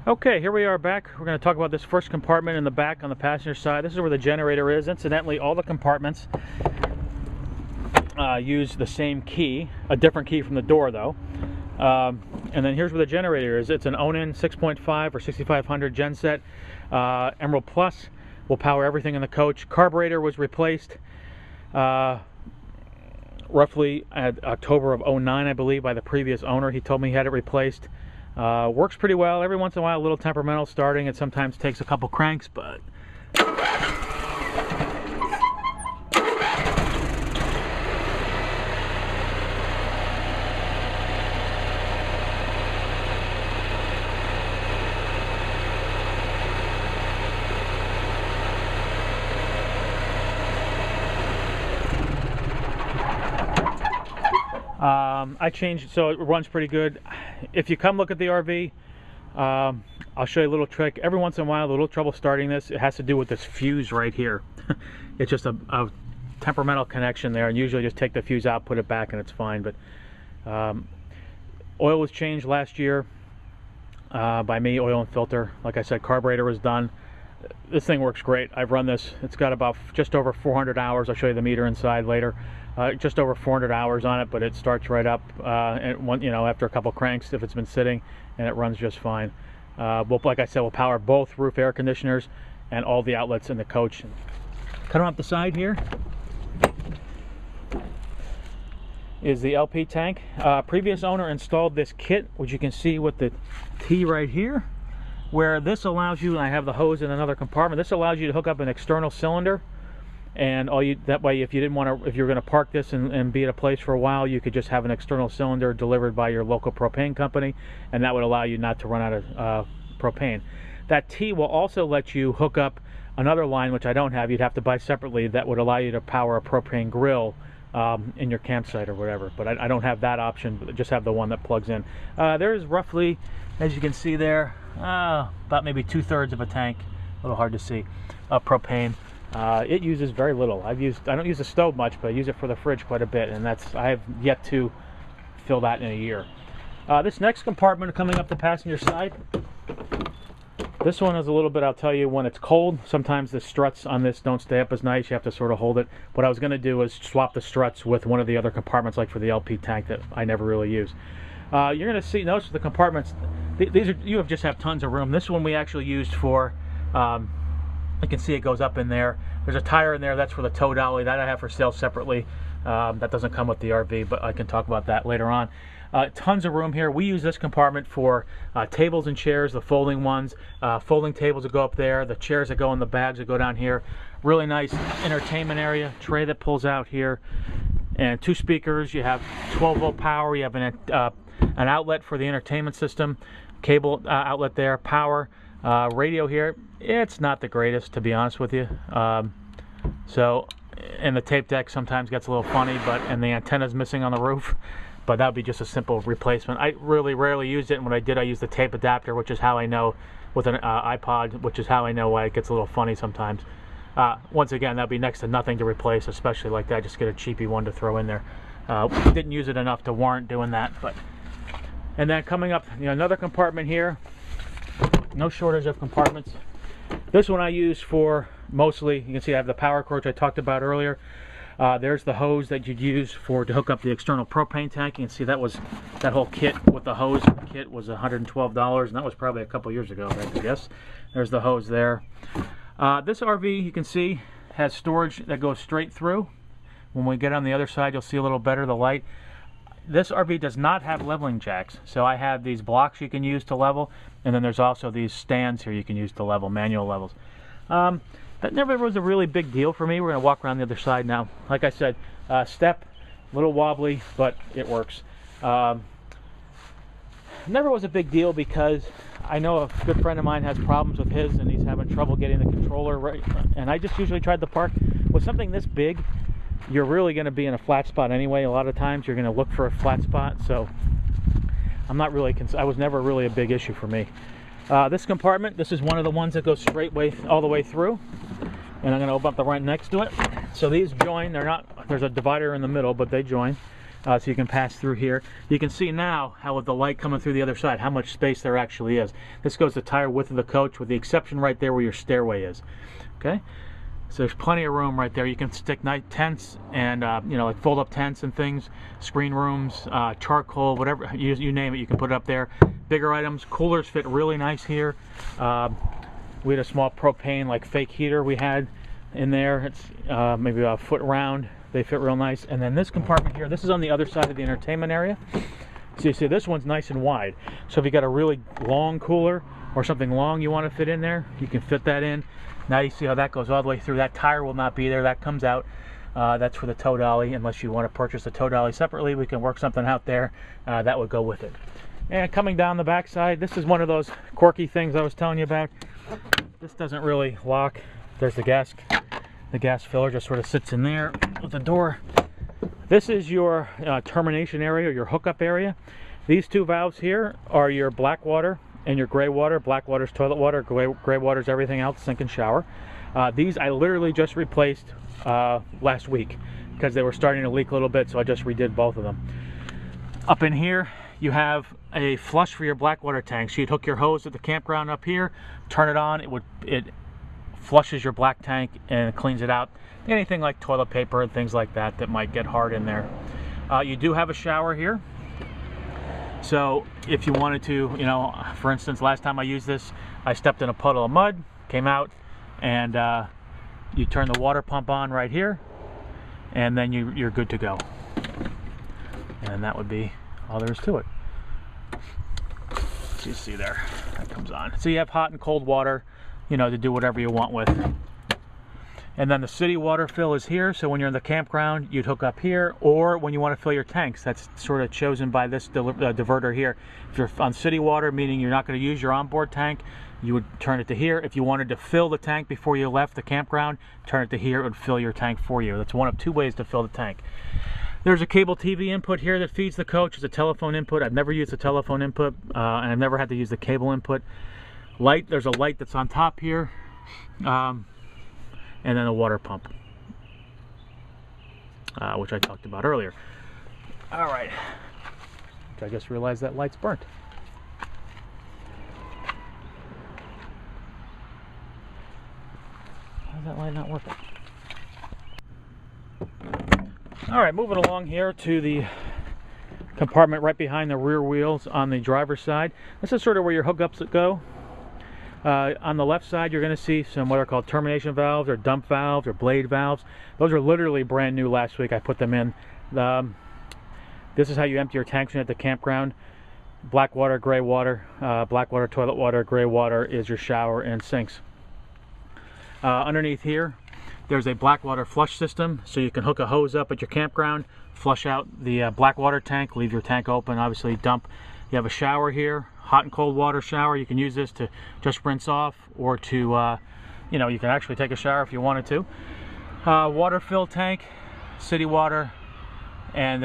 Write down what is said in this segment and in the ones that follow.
Okay, here we are back. We're going to talk about this first compartment in the back on the passenger side. This is where the generator is. Incidentally, all the compartments use the same key, a different key from the door though. And then here's where the generator is. It's an Onan 6.5 or 6500 genset. Emerald Plus will power everything in the coach. Carburetor was replaced roughly at October of 09, I believe, by the previous owner. He told me he had it replaced. Works pretty well. Every once in a while a little temperamental starting. It sometimes takes a couple cranks, but I changed it so it runs pretty good. If you come look at the RV, I'll show you a little trick. Every once in a while, a little trouble starting this. It has to do with this fuse right here. It's just a temperamental connection there, and usually just take the fuse out, put it back, and it's fine. But oil was changed last year by me, oil and filter. Like I said, carburetor was done. This thing works great. I've run this. It's got about just over 400 hours. I'll show you the meter inside later. Just over 400 hours on it, but it starts right up and after a couple cranks if it's been sitting, and it runs just fine. Well, like I said, we'll power both roof air conditioners and all the outlets in the coach. Cut off the side here is the LP tank. Previous owner installed this kit, which you can see with the T right here, where this allows you, and I have the hose in another compartment, this allows you to hook up an external cylinder. And that way, if you didn't want to, if you're going to park this and be at a place for a while, you could just have an external cylinder delivered by your local propane company, and that would allow you not to run out of propane. That T will also let you hook up another line, which I don't have. You'd have to buy separately. That would allow you to power a propane grill in your campsite or whatever. But I don't have that option. But just have the one that plugs in. There's roughly, as you can see there, about maybe 2/3 of a tank. A little hard to see. Propane. It uses very little. I don't use the stove much, but I use it for the fridge quite a bit, and I have yet to fill that in a year. This next compartment coming up the passenger side, this one is a little bit, I'll tell you, when it's cold, sometimes the struts on this don't stay up as nice. You have to sort of hold it. What I was going to do is swap the struts with one of the other compartments, like for the LP tank that I never really use. You're going to see, notice the compartments, you just have tons of room. This one we actually used for, you can see it goes up in there. There's a tire in there, that's for the tow dolly. That I have for sale separately. That doesn't come with the RV, but I can talk about that later on. Tons of room here. We use this compartment for tables and chairs, the folding ones. Folding tables that go up there, the chairs that go in the bags that go down here. Really nice entertainment area, tray that pulls out here. And 2 speakers, you have 12-volt power, you have an outlet for the entertainment system, cable outlet there, power. Radio here, it's not the greatest, to be honest with you. And the tape deck sometimes gets a little funny, and the antenna's missing on the roof, but that would be just a simple replacement. I really rarely used it, and when I did, I used the tape adapter, which is how I know, with an iPod, which is how I know why it gets a little funny sometimes. Once again, that'd be next to nothing to replace, especially like that. Just get a cheapy one to throw in there. Didn't use it enough to warrant doing that. And then coming up, another compartment here. No shortage of compartments. This one I use for mostly, you can see I have the power cord I talked about earlier. There's the hose that you'd use to hook up the external propane tank. You can see that whole kit with the hose kit was $112, and that was probably a couple years ago, I guess. There's the hose there. This RV, you can see, has storage that goes straight through. When we get on the other side, you'll see a little better the light. This RV does not have leveling jacks, so I have these blocks you can use to level, and then there's also these stands here you can use to level, manual levels. That never was a really big deal for me. We're going to walk around the other side now. Like I said, step, a little wobbly, but it works. Never was a big deal because I know a good friend of mine has problems with his, and he's having trouble getting the controller right, and I just usually tried to park with something this big. You're really going to be in a flat spot anyway. A lot of times you're going to look for a flat spot, so I'm not really I was never really a big issue for me. This compartment, this is one of the ones that goes all the way through, and I'm going to open up the right next to it. So these join. They're not, there's a divider in the middle, but they join. so you can pass through here. You can see now how with the light coming through the other side, how much space there actually is. This goes the entire width of the coach, with the exception right there where your stairway is. Okay, so there's plenty of room right there. You can stick night tents and you know, like fold up tents and things, screen rooms, charcoal, whatever you name it, you can put it up there. Bigger items, coolers fit really nice here. We had a small propane like fake heater we had in there. It's maybe about a foot round. They fit real nice. And then this compartment here, this is on the other side of the entertainment area. So you see this one's nice and wide. So if you got a really long cooler or something long you want to fit in there, you can fit that in. Now you see how that goes all the way through. That tire will not be there. That comes out. That's for the tow dolly. Unless you want to purchase the tow dolly separately, we can work something out there. That would go with it. And coming down the back side, this is one of those quirky things I was telling you about. This doesn't really lock. There's the gas filler just sort of sits in there with the door. This is your termination area, your hookup area. These two valves here are your black water and your gray water. Black water is toilet water, gray water is everything else, sink and shower. These I literally just replaced last week because they were starting to leak a little bit, so I just redid both of them. Up in here you have a flush for your black water tank. So you'd hook your hose at the campground up here, turn it on, it flushes your black tank and cleans it out. Anything like toilet paper and things like that that might get hard in there. You do have a shower here. So if you wanted to, you know, for instance, last time I used this, I stepped in a puddle of mud, came out, and you turn the water pump on right here, and then you're good to go. And that would be all there is to it. So you see there, that comes on. So you have hot and cold water, you know, to do whatever you want with. And then the city water fill is here, so when you're in the campground, you'd hook up here, or when you want to fill your tanks, that's sort of chosen by this diverter here. If you're on city water, meaning you're not going to use your onboard tank, you would turn it to here. If you wanted to fill the tank before you left the campground, turn it to here, it would fill your tank for you. That's one of two ways to fill the tank. There's a cable TV input here that feeds the coach. It's a telephone input. I've never used a telephone input, and I've never had to use the cable input. Light, there's a light that's on top here. And then a water pump, which I talked about earlier. All right, I just realized that light's burnt. How's that light not working? All right, moving along here to the compartment right behind the rear wheels on the driver's side. This is sort of where your hookups go. On the left side, you're going to see some what are called termination valves or dump valves or blade valves. Those are literally brand new last week. I put them in. This is how you empty your tanks in at the campground. Black water, gray water. Black water, toilet water, gray water is your shower and sinks. Underneath here, there's a black water flush system, so you can hook a hose up at your campground, flush out the black water tank, leave your tank open, obviously dump. You have a shower here, hot and cold water shower. You can use this to just rinse off, or to, you know, you can actually take a shower if you wanted to. Water fill tank, city water, and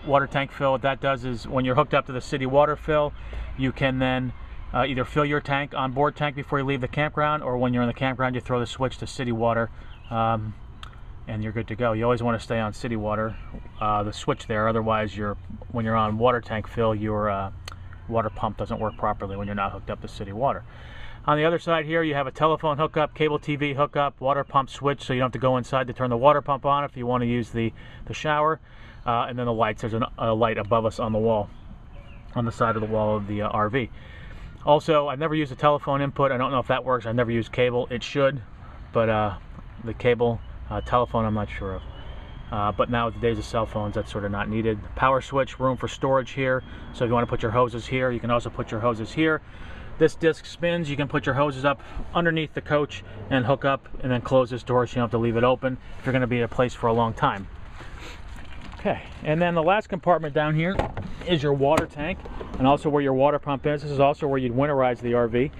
water tank fill. What that does is when you're hooked up to the city water fill, you can then either fill your tank, onboard tank, before you leave the campground, or when you're in the campground, you throw the switch to city water, and you're good to go. You always want to stay on city water, the switch there. Otherwise, when you're on water tank fill, your water pump doesn't work properly when you're not hooked up to city water. On the other side here, you have a telephone hookup, cable TV hookup, water pump switch, so you don't have to go inside to turn the water pump on if you want to use the shower. And then the lights. There's a light above us on the wall, on the side of the wall of the RV. Also, I've never used a telephone input. I don't know if that works. I've never used cable. It should, but the cable, telephone, I'm not sure of. But now with the days of cell phones, that's sort of not needed. Power switch, room for storage here. So if you want to put your hoses here, you can also put your hoses here. This disc spins. You can put your hoses up underneath the coach and hook up, and then close this door so you don't have to leave it open if you're going to be at a place for a long time. Okay, and then the last compartment down here is your water tank, and also where your water pump is. This is also where you'd winterize the RV.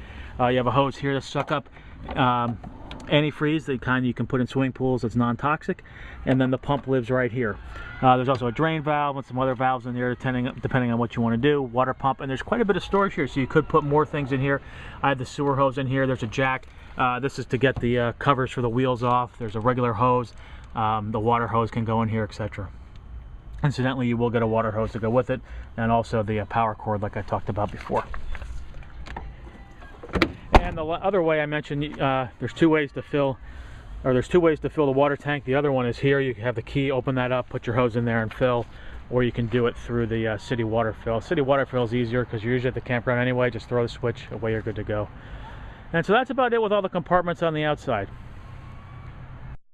You have a hose here to suck up antifreeze, the kind you can put in swimming pools that's non-toxic, and then the pump lives right here. There's also a drain valve and some other valves in there depending on what you want to do. Water pump, and there's quite a bit of storage here, so you could put more things in here. I have the sewer hose in here. There's a jack. This is to get the covers for the wheels off. There's a regular hose. The water hose can go in here, etc. Incidentally, you will get a water hose to go with it, and also the power cord like I talked about before. And the other way I mentioned, there's two ways to fill the water tank. The other one is here. You have the key, open that up, put your hose in there and fill, or you can do it through the city water fill. City water fill is easier because you're usually at the campground anyway. Just throw the switch, away you're good to go. And so that's about it with all the compartments on the outside.